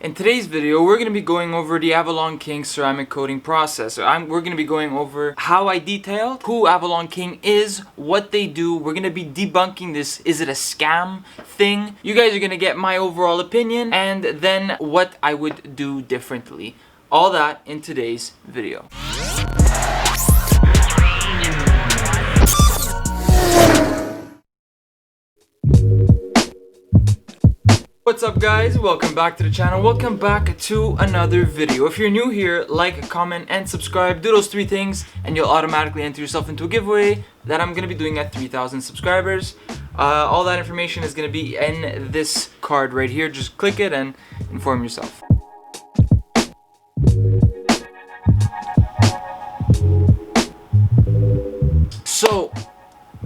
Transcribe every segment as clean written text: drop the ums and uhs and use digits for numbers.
In today's video, we're going to be going over the Avalon King ceramic coating process. We're going to be going over how I detailed, who Avalon King is, what they do. We're going to be debunking this, is it a scam thing? You guys are going to get my overall opinion and then what I would do differently. All that in today's video. What's up guys, welcome back to the channel, welcome back to another video. If you're new here, like, comment, and subscribe. Do those three things and you'll automatically enter yourself into a giveaway that I'm going to be doing at 3,000 subscribers. All that information is going to be in this card right here. Just click it and inform yourself. So,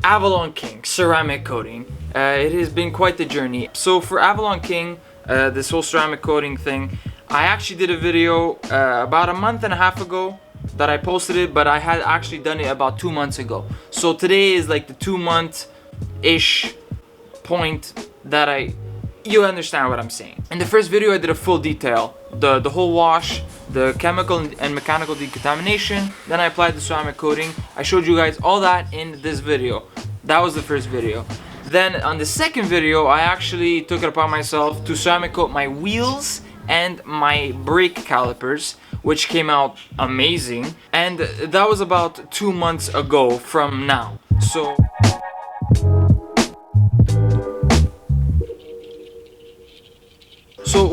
Avalon King ceramic coating. It has been quite the journey. So for Avalon King, this whole ceramic coating thing, I actually did a video about a month and a half ago that I posted it, but I had actually done it about 2 months ago. So today is like the 2-month-ish point that you understand what I'm saying. In the first video I did a full detail, the whole wash, the chemical and mechanical decontamination, then I applied the ceramic coating. I showed you guys all that in this video. That was the first video. Then on the second video, I actually took it upon myself to ceramic coat my wheels and my brake calipers, which came out amazing. And that was about 2 months ago from now. So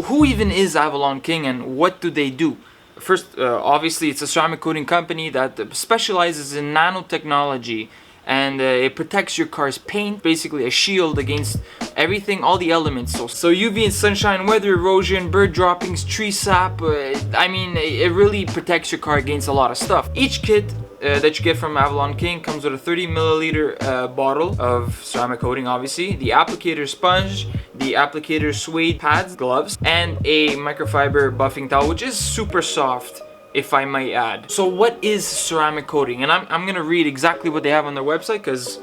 who even is Avalon King and what do they do? First, obviously it's a ceramic coating company that specializes in nanotechnology. And it protects your car's paint, basically a shield against everything, all the elements. So UV and sunshine, weather, erosion, bird droppings, tree sap. I mean, it really protects your car against a lot of stuff. Each kit that you get from Avalon King comes with a 30 milliliter bottle of ceramic coating, obviously, the applicator sponge, the applicator suede pads, gloves, and a microfiber buffing towel, which is super soft, if I might add. So what is ceramic coating? And I'm gonna read exactly what they have on their website because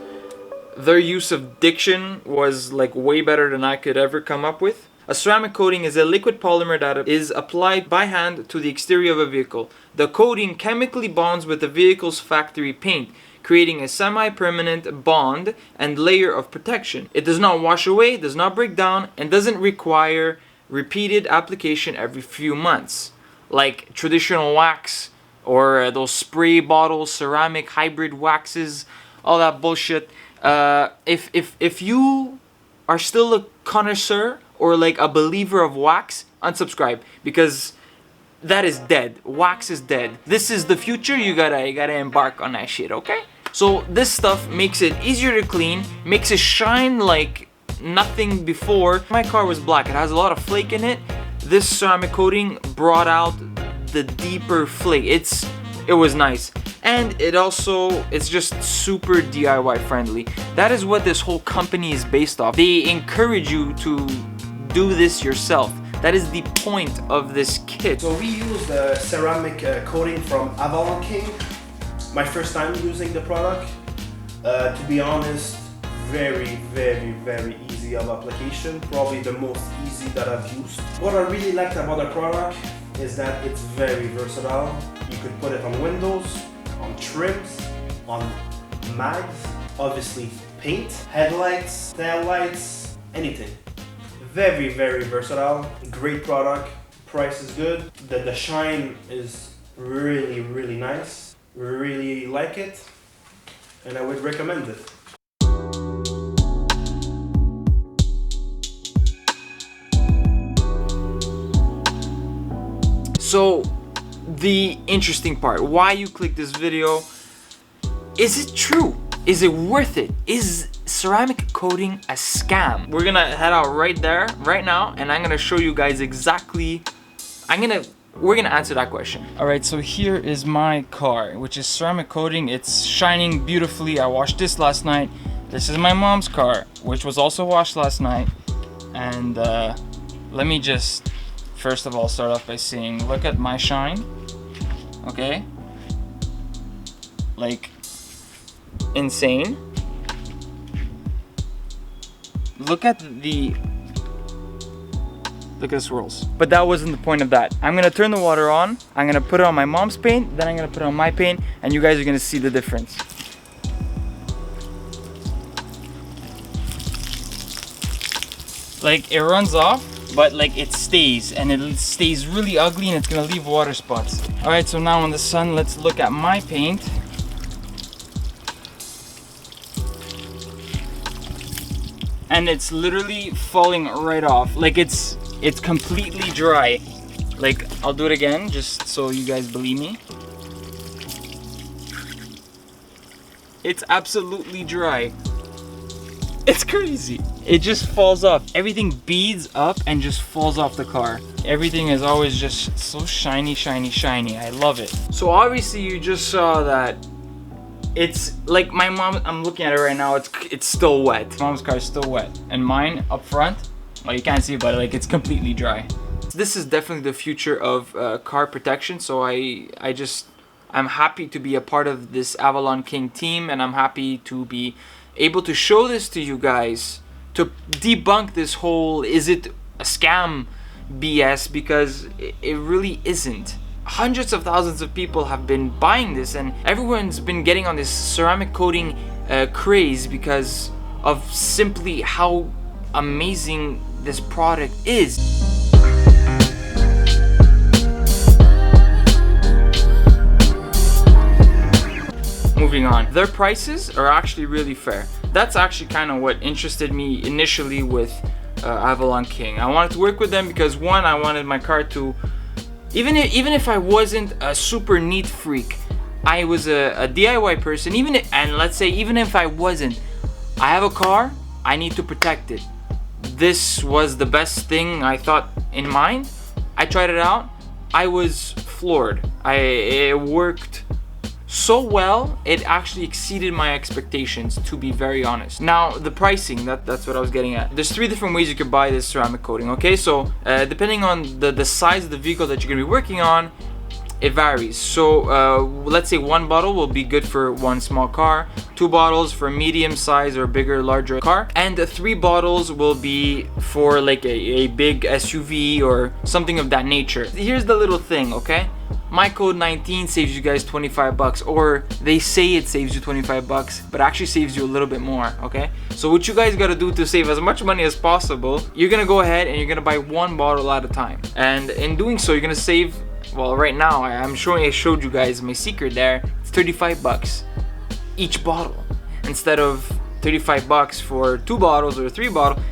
their use of diction was like way better than I could ever come up with. A ceramic coating is a liquid polymer that is applied by hand to the exterior of a vehicle. The coating chemically bonds with the vehicle's factory paint, creating a semi-permanent bond and layer of protection. It does not wash away, does not break down, and doesn't require repeated application every few months, like traditional wax or those spray bottles, ceramic hybrid waxes, all that bullshit. If you are still a connoisseur or like a believer of wax, unsubscribe because that is dead. Wax is dead. This is the future. You gotta embark on that shit, okay? So this stuff makes it easier to clean, makes it shine like nothing before. My car was black. It has a lot of flake in it. This ceramic coating brought out the deeper flake. It was nice. And it's just super DIY friendly. That is what this whole company is based off. They encourage you to do this yourself. That is the point of this kit. So we use the ceramic coating from Avalon King. My first time using the product. To be honest, very easy of application, probably the most easy that I've used. What I really liked about the product is that it's very versatile. You could put it on windows, on trims, on mags, obviously paint, headlights, tail lights, anything. Very versatile, great product, price is good, the shine is really nice, really like it, and I would recommend it. So the interesting part, why you click this video, is it true? Is it worth it? Is ceramic coating a scam? We're gonna head out right there, right now, and I'm gonna show you guys exactly, we're gonna answer that question. All right, so here is my car, which is ceramic coating. It's shining beautifully. I washed this last night. This is my mom's car, which was also washed last night. And let me just first of all start off by saying, look at my shine, okay? Like, insane. Look at the Look at the swirls. But that wasn't the point of that. I'm gonna turn the water on. I'm gonna put it on my mom's paint. Then I'm gonna put it on my paint. And you guys are gonna see the difference. Like, it runs off, but like it stays. And it stays really ugly and it's gonna leave water spots. All right, so now in the sun, let's look at my paint. And it's literally falling right off. Like it's completely dry. Like, I'll do it again just so you guys believe me. It's absolutely dry. It's crazy. It just falls off. Everything beads up and just falls off the car. Everything is always just so shiny, shiny, shiny. I love it. So obviously you just saw that it's like my mom, I'm looking at it right now, it's still wet. Mom's car is still wet. And mine up front, well, you can't see it, but like it's completely dry. This is definitely the future of car protection. So I'm happy to be a part of this Avalon King team, and I'm happy to be able to show this to you guys to debunk this whole is it a scam BS, because it really isn't. Hundreds of thousands of people have been buying this, and everyone's been getting on this ceramic coating craze because of simply how amazing this product is. Moving on, their prices are actually really fair. That's actually kind of what interested me initially with Avalon King. I wanted to work with them because, one, I wanted my car to, even if I wasn't a super neat freak, I was a DIY person, and let's say even if I wasn't, I have a car, I need to protect it. This was the best thing I thought in mind. I tried it out. I was floored. It worked so well, it actually exceeded my expectations, to be very honest. Now, the pricing, that's what I was getting at. There's 3 different ways you could buy this ceramic coating, okay? So, depending on the size of the vehicle that you're gonna be working on, it varies. So, let's say 1 bottle will be good for 1 small car, 2 bottles for a medium size or bigger, larger car, and 3 bottles will be for like a big SUV or something of that nature. Here's the little thing, okay? My code 19 saves you guys 25 bucks, or they say it saves you 25 bucks, but actually saves you a little bit more, okay? So what you guys gotta do to save as much money as possible, you're gonna go ahead and you're gonna buy 1 bottle at a time. And in doing so, you're gonna save, well, right now, I showed you guys my secret there. It's 35 bucks each bottle. Instead of 35 bucks for 2 bottles or 3 bottles,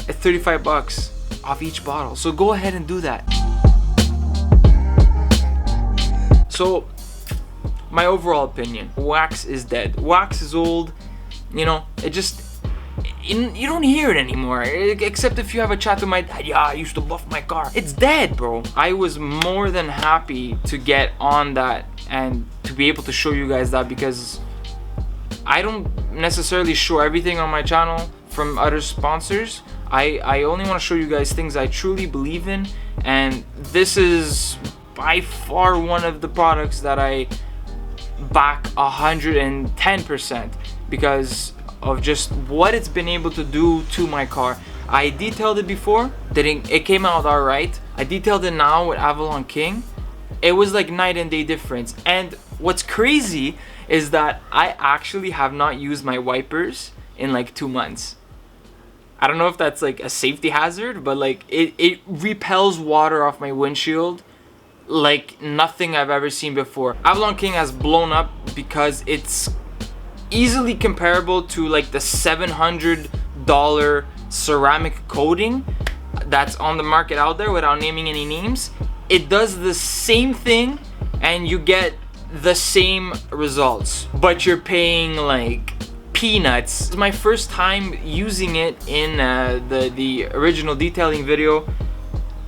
it's 35 bucks off each bottle. So go ahead and do that. So, my overall opinion, wax is dead. Wax is old, you know, you don't hear it anymore, except if you have a chat with my dad. Yeah, I used to love my car. It's dead, bro. I was more than happy to get on that and to be able to show you guys that, because I don't necessarily show everything on my channel from other sponsors. I only want to show you guys things I truly believe in, and this is by far one of the products that I back 110% because of just what it's been able to do to my car. I detailed it before, it came out alright. I detailed it now with Avalon King. It was like night and day difference. And what's crazy is that I actually have not used my wipers in like 2 months. I don't know if that's like a safety hazard, but like it repels water off my windshield like nothing I've ever seen before. Avalon King has blown up because it's easily comparable to like the $700 ceramic coating that's on the market out there, without naming any names. It does the same thing and you get the same results, but you're paying like peanuts. It's my first time using it in the original detailing video,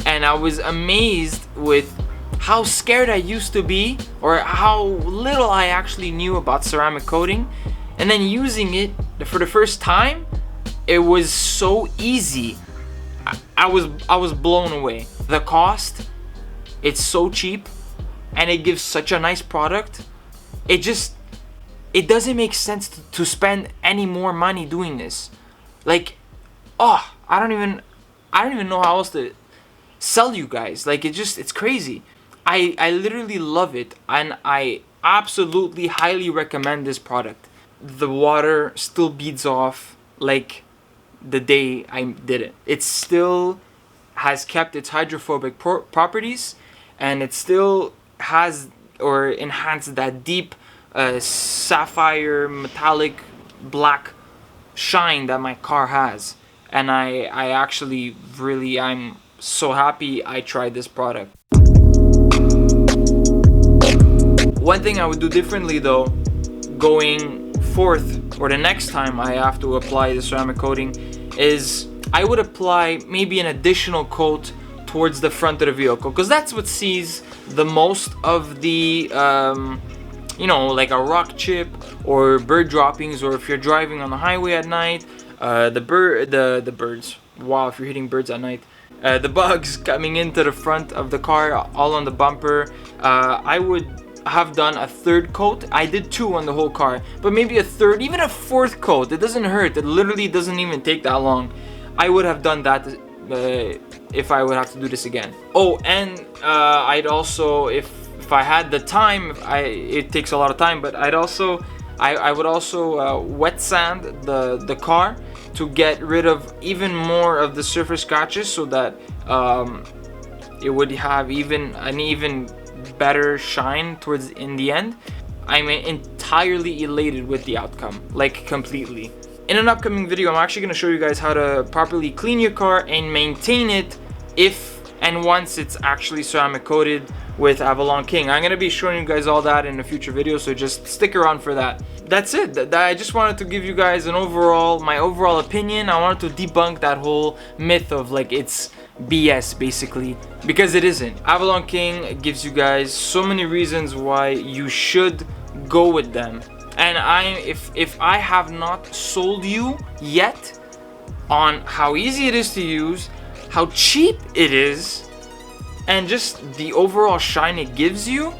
and I was amazed with how scared I used to be, or how little I actually knew about ceramic coating. And then using it for the first time, it was so easy. I was blown away. The cost, it's so cheap, and it gives such a nice product. It doesn't make sense to spend any more money doing this. Like, I don't even know how else to sell you guys. Like, it's crazy. I literally love it, and I absolutely highly recommend this product. The water still beads off like the day I did it. It still has kept its hydrophobic properties, and it still has or enhanced that deep sapphire metallic black shine that my car has. And I actually really, I'm so happy I tried this product. One thing I would do differently though, going forth or the next time I have to apply the ceramic coating, is I would apply maybe an additional coat towards the front of the vehicle, because that's what sees the most of the you know, like a rock chip or bird droppings, or if you're driving on the highway at night, the birds, wow, if you're hitting birds at night, the bugs coming into the front of the car, all on the bumper. I would have done a third coat. I did 2 on the whole car, but maybe a third, even a 4th coat. It doesn't hurt. It literally doesn't even take that long. I would have done that if I would have to do this again. Oh, and I'd also, if I had the time, it takes a lot of time, but I would also wet sand the car to get rid of even more of the surface scratches, so that it would have an even better shine towards in the end. I'm entirely elated with the outcome, like completely. In an upcoming video, I'm actually going to show you guys how to properly clean your car and maintain it if and once it's actually ceramic coated with Avalon King. I'm going to be showing you guys all that in a future video, so just stick around for that. That's it. I just wanted to give you guys my overall opinion. I wanted to debunk that whole myth of like it's BS basically, because it isn't. Avalon King gives you guys so many reasons why you should go with them. And if I have not sold you yet on how easy it is to use, how cheap it is, and just the overall shine it gives you,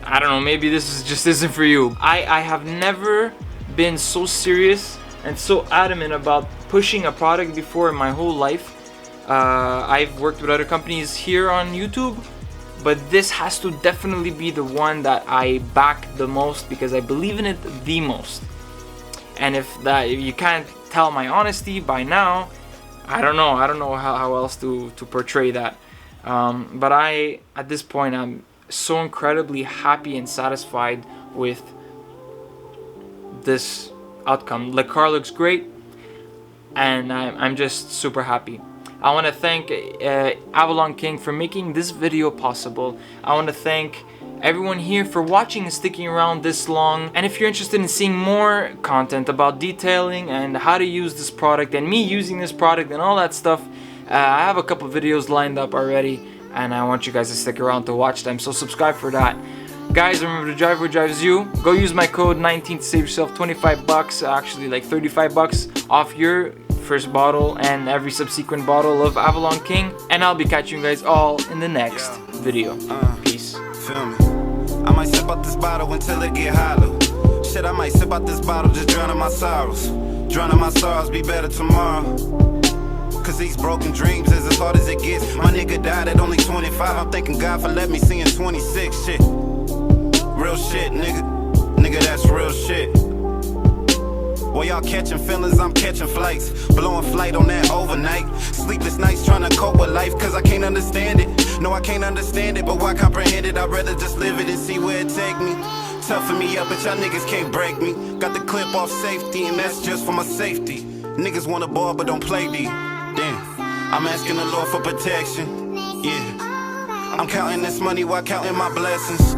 I don't know, maybe this just isn't for you. I have never been so serious and so adamant about pushing a product before in my whole life. I've worked with other companies here on YouTube, but this has to definitely be the one that I back the most, because I believe in it the most. And if you can't tell my honesty by now, I don't know how else to portray that. But at this point, I'm so incredibly happy and satisfied with this outcome. The car looks great, and I'm just super happy. I want to thank Avalon King for making this video possible. I want to thank everyone here for watching and sticking around this long. And if you're interested in seeing more content about detailing and how to use this product and me using this product and all that stuff, I have a couple videos lined up already, and I want you guys to stick around to watch them, so subscribe for that. Guys, remember to drive what drives you. Go use my code 19 to save yourself 25 bucks, actually like 35 bucks off your first bottle and every subsequent bottle of Avalon King. And I'll be catching you guys all in the next video. Peace. Feel me? I might sip out this bottle until it get hollow. Shit, I might sip out this bottle, just drowning my sorrows. Drowning my sorrows, be better tomorrow. Cause these broken dreams is as hard as it gets. My nigga died at only 25. I'm thanking God for letting me see in 26. Shit. Real shit, nigga. Nigga, that's real shit. While y'all catching feelings, I'm catching flights. Blowing flight on that overnight. Sleepless nights trying to cope with life, cause I can't understand it. No, I can't understand it, but why comprehend it? I'd rather just live it and see where it take me. Toughen me up, but y'all niggas can't break me. Got the clip off safety, and that's just for my safety. Niggas want a ball, but don't play D. Damn, I'm asking the Lord for protection. Yeah, I'm counting this money while counting my blessings.